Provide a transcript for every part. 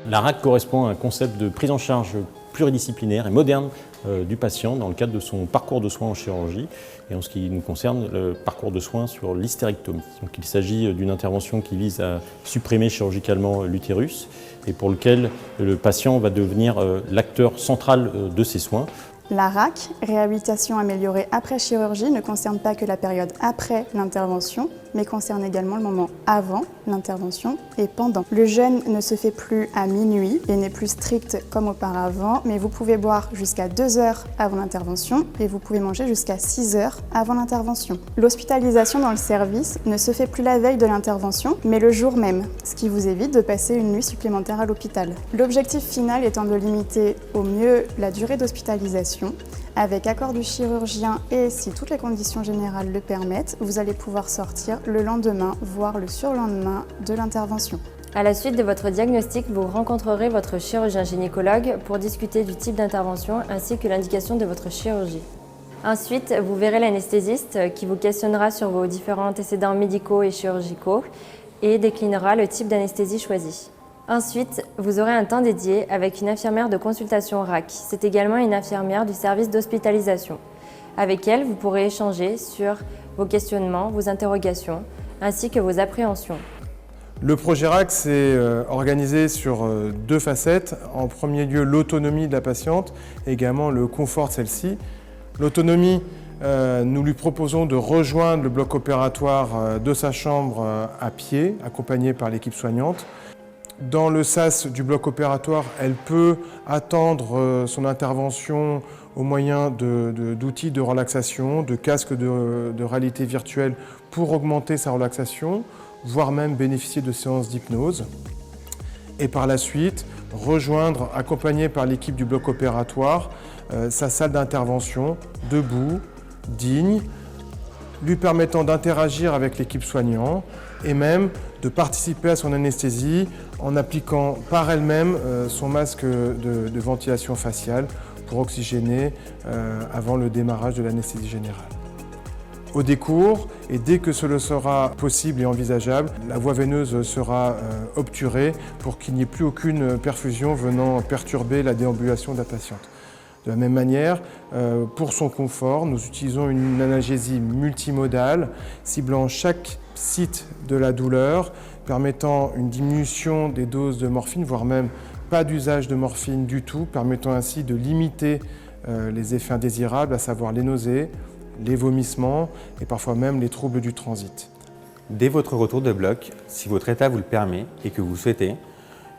La RAC correspond à un concept de prise en charge pluridisciplinaire et moderne du patient dans le cadre de son parcours de soins en chirurgie et en ce qui nous concerne le parcours de soins sur l'hystérectomie. Donc, il s'agit d'une intervention qui vise à supprimer chirurgicalement l'utérus et pour lequel le patient va devenir l'acteur central de ces soins. La RAC, réhabilitation améliorée après chirurgie, ne concerne pas que la période après l'intervention, mais concerne également le moment avant l'intervention et pendant. Le jeûne ne se fait plus à minuit et n'est plus strict comme auparavant, mais vous pouvez boire jusqu'à 2 heures avant l'intervention et vous pouvez manger jusqu'à 6 heures avant l'intervention. L'hospitalisation dans le service ne se fait plus la veille de l'intervention, mais le jour même, ce qui vous évite de passer une nuit supplémentaire à l'hôpital. L'objectif final étant de limiter au mieux la durée d'hospitalisation. Avec accord du chirurgien et si toutes les conditions générales le permettent, vous allez pouvoir sortir le lendemain, voire le surlendemain de l'intervention. À la suite de votre diagnostic, vous rencontrerez votre chirurgien gynécologue pour discuter du type d'intervention ainsi que l'indication de votre chirurgie. Ensuite, vous verrez l'anesthésiste qui vous questionnera sur vos différents antécédents médicaux et chirurgicaux et déclinera le type d'anesthésie choisi. Ensuite, vous aurez un temps dédié avec une infirmière de consultation RAC. C'est également une infirmière du service d'hospitalisation. Avec elle, vous pourrez échanger sur vos questionnements, vos interrogations, ainsi que vos appréhensions. Le projet RAC s'est organisé sur 2 facettes. En premier lieu, l'autonomie de la patiente et également le confort de celle-ci. L'autonomie, nous lui proposons de rejoindre le bloc opératoire de sa chambre à pied, accompagnée par l'équipe soignante. Dans le sas du bloc opératoire, elle peut attendre son intervention au moyen d'outils de relaxation, de casques de réalité virtuelle pour augmenter sa relaxation, voire même bénéficier de séances d'hypnose. Et par la suite, rejoindre, accompagné par l'équipe du bloc opératoire, sa salle d'intervention, debout, digne, lui permettant d'interagir avec l'équipe soignante et même de participer à son anesthésie en appliquant par elle-même son masque de ventilation faciale pour oxygéner avant le démarrage de l'anesthésie générale. Au décours, et dès que cela sera possible et envisageable, la voie veineuse sera obturée pour qu'il n'y ait plus aucune perfusion venant perturber la déambulation de la patiente. De la même manière, pour son confort, nous utilisons une analgésie multimodale, ciblant chaque site de la douleur, permettant une diminution des doses de morphine, voire même pas d'usage de morphine du tout, permettant ainsi de limiter les effets indésirables, à savoir les nausées, les vomissements et parfois même les troubles du transit. Dès votre retour de bloc, si votre état vous le permet et que vous souhaitez,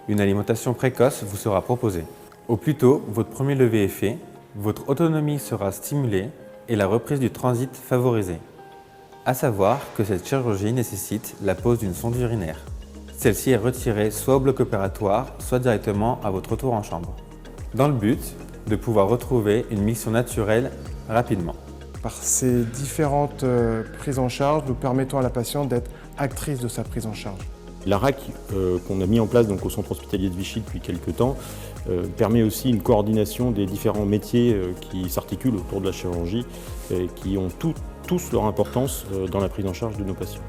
une alimentation précoce vous sera proposée. Au plus tôt, votre premier lever est fait, votre autonomie sera stimulée et la reprise du transit favorisée. À savoir que cette chirurgie nécessite la pose d'une sonde urinaire. Celle-ci est retirée soit au bloc opératoire, soit directement à votre retour en chambre, dans le but de pouvoir retrouver une mission naturelle rapidement. Par ces différentes prises en charge, nous permettons à la patiente d'être actrice de sa prise en charge. La RAC qu'on a mis en place donc, au centre hospitalier de Vichy depuis quelques temps permet aussi une coordination des différents métiers qui s'articulent autour de la chirurgie et qui ont tous leur importance dans la prise en charge de nos patients.